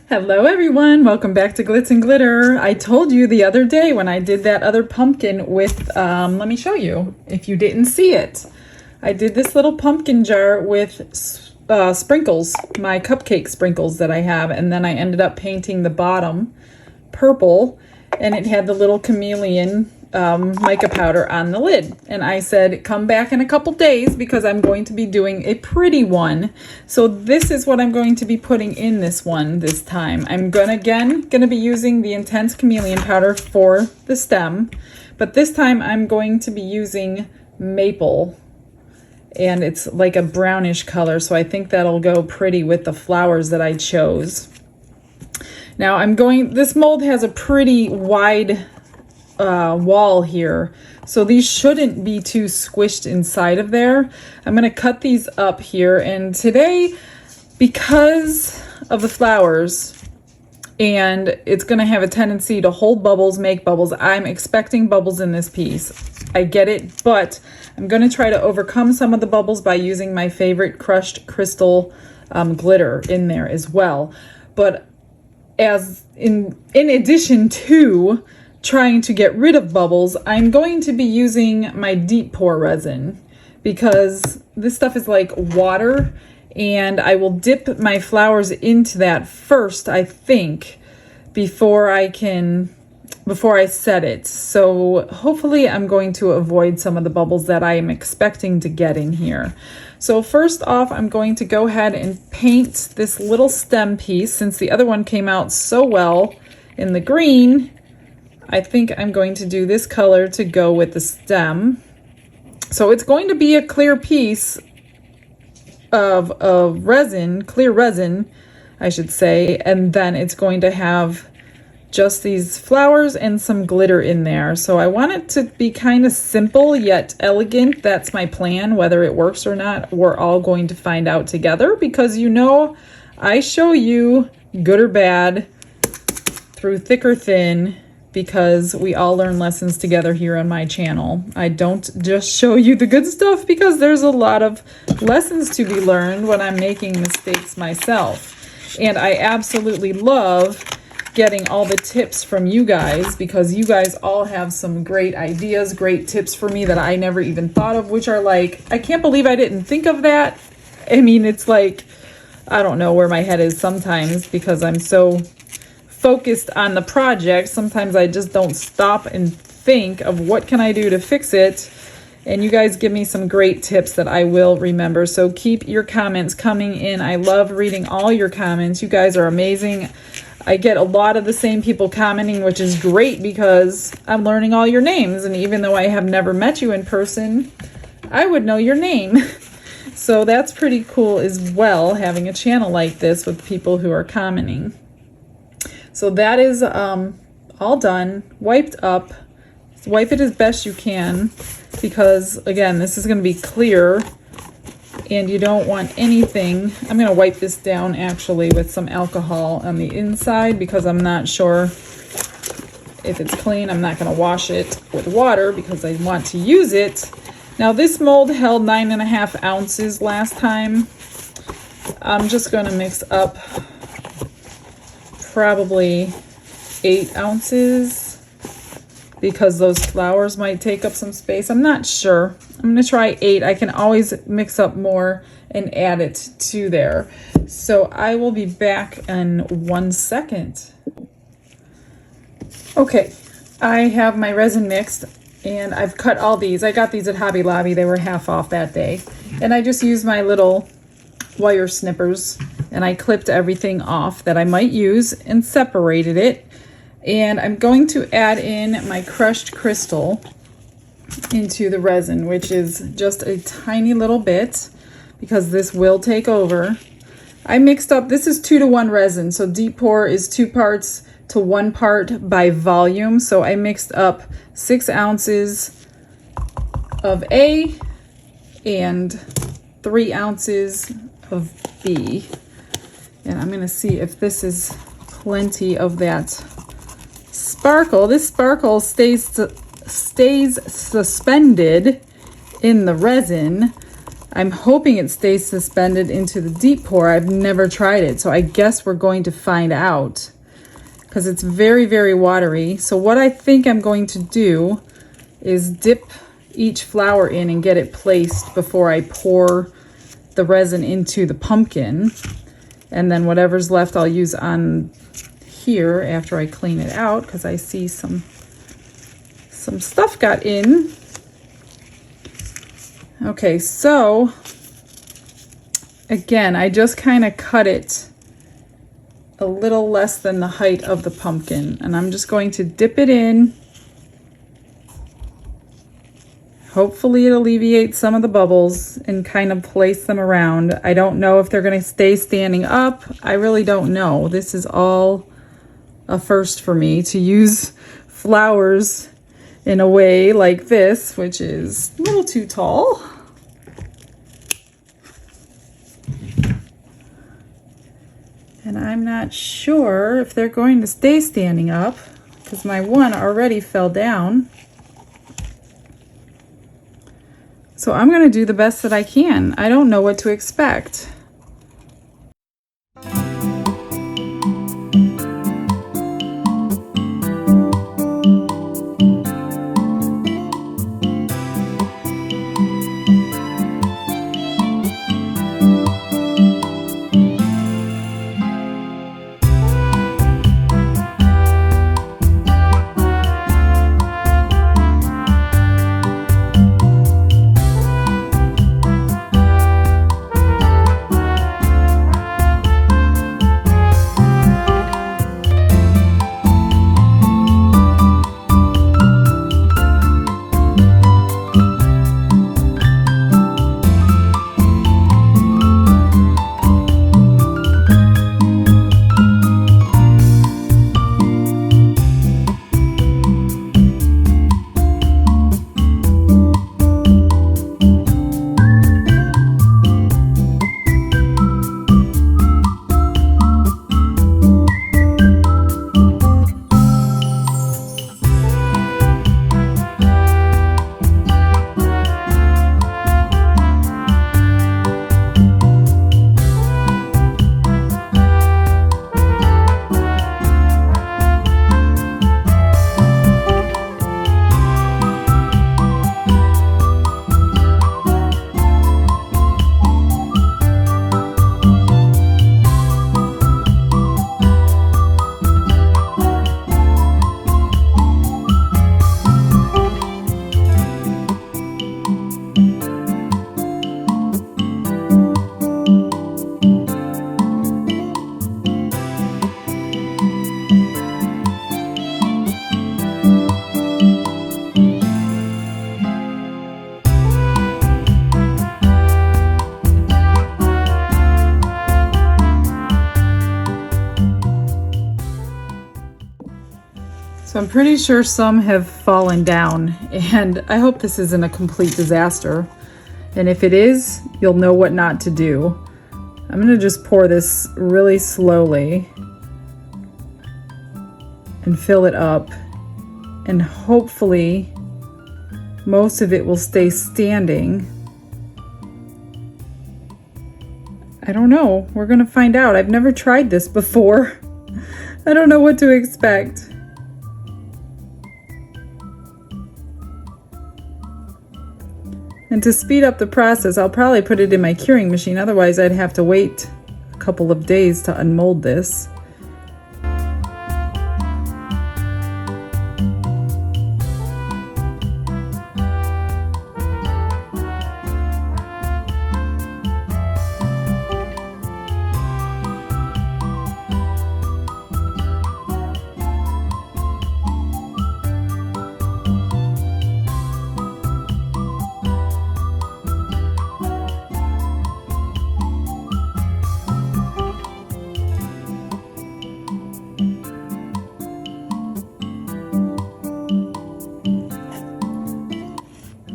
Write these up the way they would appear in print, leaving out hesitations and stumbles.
Hello everyone, welcome back to Glitz and Glitter. I told you the other day when I did that other pumpkin with, let me show you if you didn't see it. I did this little pumpkin jar with sprinkles, my cupcake sprinkles that I have, and then I ended up painting the bottom purple, and it had the little chameleon mica powder on the lid. And I said, come back in a couple days because I'm going to be doing a pretty one. So this is what I'm going to be putting in this one this time. I'm gonna be using the intense chameleon powder for the stem, but this time I'm going to be using maple, and it's like a brownish color, so I think that'll go pretty with the flowers that I chose. Now this mold has a pretty wide wall here, so these shouldn't be too squished inside of there. I'm going to cut these up here, and today, because of the flowers, and it's going to have a tendency to hold bubbles, make bubbles, I'm expecting bubbles in this piece. I get it, but I'm going to try to overcome some of the bubbles by using my favorite crushed crystal glitter in there as well. But as in addition to trying to get rid of bubbles, I'm going to be using my deep pour resin because this stuff is like water, and I will dip my flowers into that first, I think, before I set it. So hopefully I'm going to avoid some of the bubbles that I am expecting to get in here. So first off, I'm going to go ahead and paint this little stem piece. Since the other one came out so well in the green, I think I'm going to do this color to go with the stem. So it's going to be a clear piece of resin, clear resin, I should say, and then it's going to have just these flowers and some glitter in there. So I want it to be kind of simple yet elegant. That's my plan. Whether it works or not, we're all going to find out together, because you know I show you good or bad through thick or thin, because we all learn lessons together here on my channel. I don't just show you the good stuff, because there's a lot of lessons to be learned when I'm making mistakes myself. And I absolutely love getting all the tips from you guys, because you guys all have some great ideas, great tips for me that I never even thought of, which are like, I can't believe I didn't think of that. I mean, it's like, I don't know where my head is sometimes because I'm so focused on the project. Sometimes I just don't stop and think of what can I do to fix it. And you guys give me some great tips that I will remember. So keep your comments coming in. I love reading all your comments. You guys are amazing. I get a lot of the same people commenting, which is great because I'm learning all your names. And even though I have never met you in person, I would know your name. So that's pretty cool as well, having a channel like this with people who are commenting. So that is all done, wiped up. Wipe it as best you can, because again, this is going to be clear and you don't want anything. I'm going to wipe this down actually with some alcohol on the inside, because I'm not sure if it's clean. I'm not going to wash it with water because I want to use it. Now this mold held 9.5 ounces last time. I'm just going to mix up probably 8 ounces, because those flowers might take up some space. I'm not sure. I'm going to try 8. I can always mix up more and add it to there. So I will be back in 1 second. Okay, I have my resin mixed, and I've cut all these. I got these at Hobby Lobby. They were half off that day. And I just used my little wire snippers, and I clipped everything off that I might use and separated it. And I'm going to add in my crushed crystal into the resin, which is just a tiny little bit, because this will take over. I mixed up, this is 2-to-1 resin, so deep pour is 2 parts to 1 part by volume. So I mixed up 6 ounces of A and 3 ounces of B. And I'm going to see if this is plenty of that sparkle. This sparkle stays suspended in the resin. I'm hoping it stays suspended into the deep pour. I've never tried it, so I guess we're going to find out because it's very, very watery. So what I think I'm going to do is dip each flower in and get it placed before I pour the resin into the pumpkin. And then whatever's left I'll use on here after I clean it out, because I see some stuff got in. Okay, so again, I just kind of cut it a little less than the height of the pumpkin, and I'm just going to dip it in. Hopefully it alleviates some of the bubbles and kind of place them around. I don't know if they're going to stay standing up. I really don't know. This is all a first for me to use flowers in a way like this, which is a little too tall. And I'm not sure if they're going to stay standing up because my one already fell down. So I'm going to do the best that I can. I don't know what to expect. So I'm pretty sure some have fallen down, and I hope this isn't a complete disaster. And if it is, you'll know what not to do. I'm gonna just pour this really slowly and fill it up, and hopefully most of it will stay standing. I don't know, we're gonna find out. I've never tried this before. I don't know what to expect. And to speed up the process, I'll probably put it in my curing machine. Otherwise, I'd have to wait a couple of days to unmold this.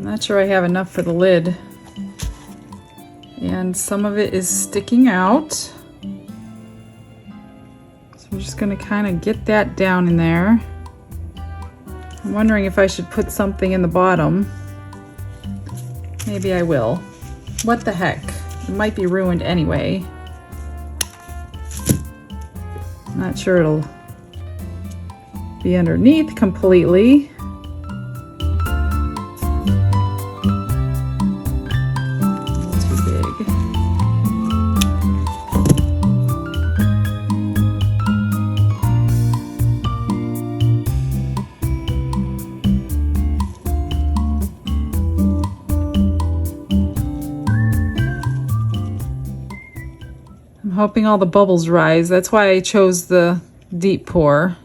Not sure I have enough for the lid, and some of it is sticking out, so I'm just going to kind of get that down in there. I'm wondering if I should put something in the bottom. Maybe I will. What the heck? It might be ruined anyway. Not sure it'll be underneath completely. Too big. I'm hoping all the bubbles rise. That's why I chose the deep pour.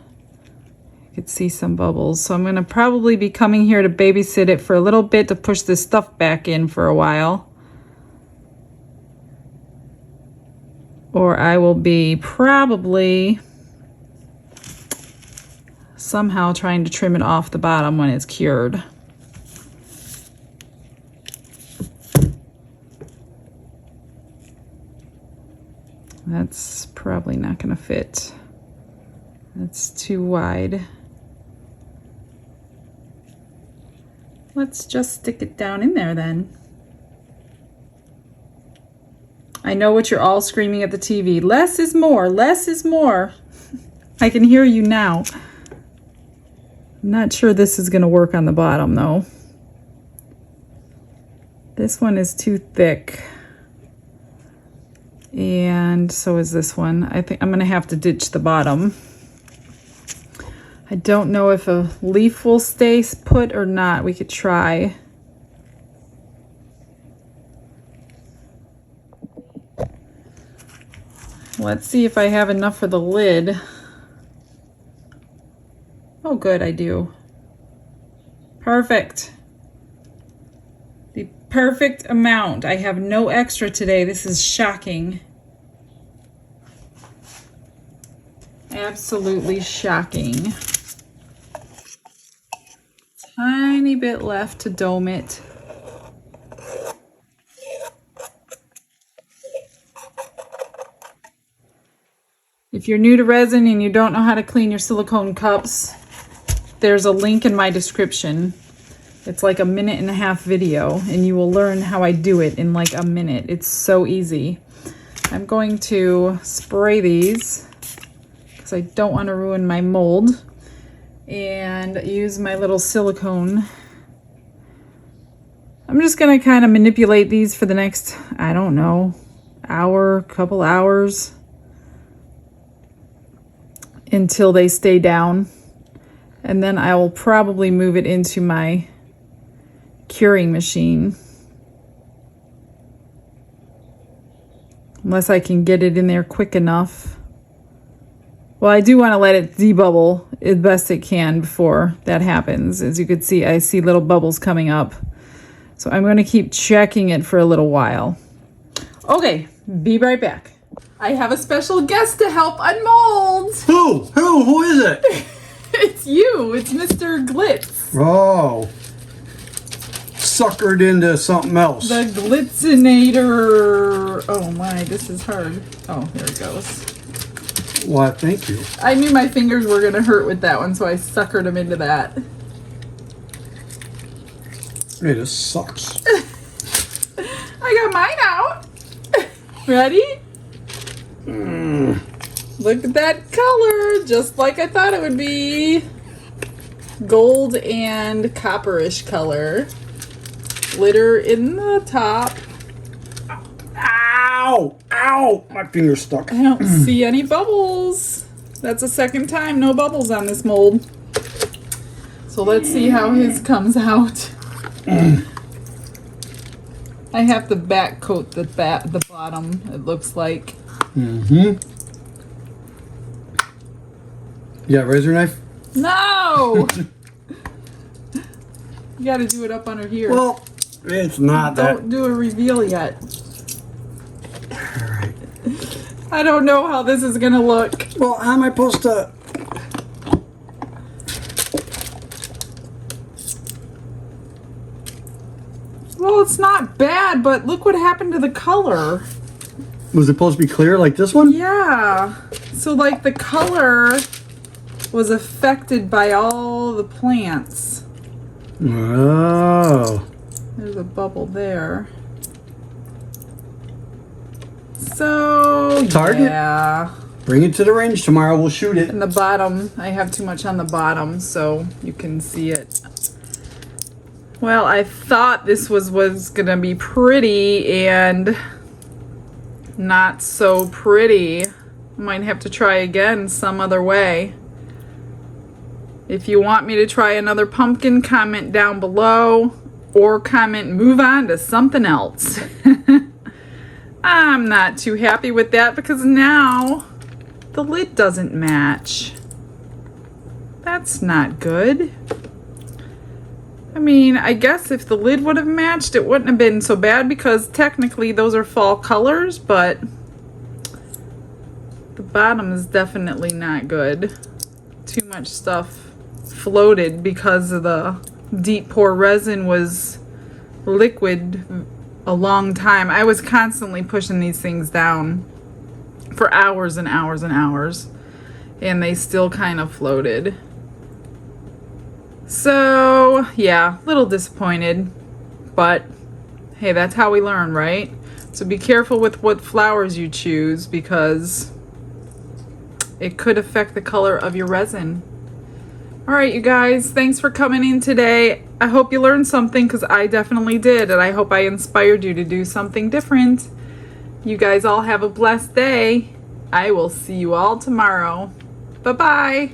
You could see some bubbles. So I'm going to probably be coming here to babysit it for a little bit to push this stuff back in for a while. Or I will be probably somehow trying to trim it off the bottom when it's cured. That's probably not going to fit. That's too wide. Let's just stick it down in there then. I know what you're all screaming at the TV. Less is more, less is more. I can hear you now. I'm not sure this is going to work on the bottom though. This one is too thick. And so is this one. I think I'm going to have to ditch the bottom. I don't know if a leaf will stay put or not. We could try. Let's see if I have enough for the lid. Oh, good, I do. Perfect. The perfect amount. I have no extra today. This is shocking. Absolutely shocking. Tiny bit left to dome it. If you're new to resin and you don't know how to clean your silicone cups, there's a link in my description. It's like a 1.5-minute video and you will learn how I do it in like a minute. It's so easy. I'm going to spray these because I don't want to ruin my mold, and use my little silicone. I'm just going to kind of manipulate these for the next, I don't know, hour, couple hours, until they stay down. And then I will probably move it into my curing machine. Unless I can get it in there quick enough. Well, I do want to let it debubble as best it can before that happens. As you can see, I see little bubbles coming up. So I'm going to keep checking it for a little while. Okay, be right back. I have a special guest to help unmold. Who is it? It's you. It's Mr. Glitz. Oh. Suckered into something else. The Glitzinator. Oh my, this is hard. Oh, there it goes. Well, thank you. I knew my fingers were going to hurt with that one, so I suckered them into that. Hey, this sucks. I got mine out. Ready? Look at that color, just like I thought it would be. Gold and copperish color. Glitter in the top. Ow! Ow! My finger's stuck. I don't see any bubbles. That's the second time no bubbles on this mold. So let's see how his comes out. I have to back coat the bottom, it looks like. You got a razor knife? No! You gotta do it up under here. Well, it's not that. Don't do a reveal yet. Alright. I don't know how this is gonna look. Well, how am I supposed to... Well, it's not bad, but look what happened to the color. Was it supposed to be clear like this one? Yeah. So, like, the color was affected by all the plants. Oh. There's a bubble there. So, Target. yeah. Bring it to the range tomorrow. We'll shoot it. And the bottom, I have too much on the bottom so you can see it. Well, I thought this was gonna be pretty and not so pretty. Might have to try again some other way. If you want me to try another pumpkin, comment down below or comment move on to something else. I'm not too happy with that because now the lid doesn't match. That's not good. I mean, I guess if the lid would have matched, it wouldn't have been so bad because technically those are fall colors, but the bottom is definitely not good. Too much stuff floated because of the deep pour resin was liquid a long time. I was constantly pushing these things down for hours and hours and hours, and they still kind of floated. So, yeah, a little disappointed, but hey, that's how we learn, right? So be careful with what flowers you choose because it could affect the color of your resin. All right, you guys, thanks for coming in today. I hope you learned something because I definitely did, and I hope I inspired you to do something different. You guys all have a blessed day. I will see you all tomorrow. Bye-bye.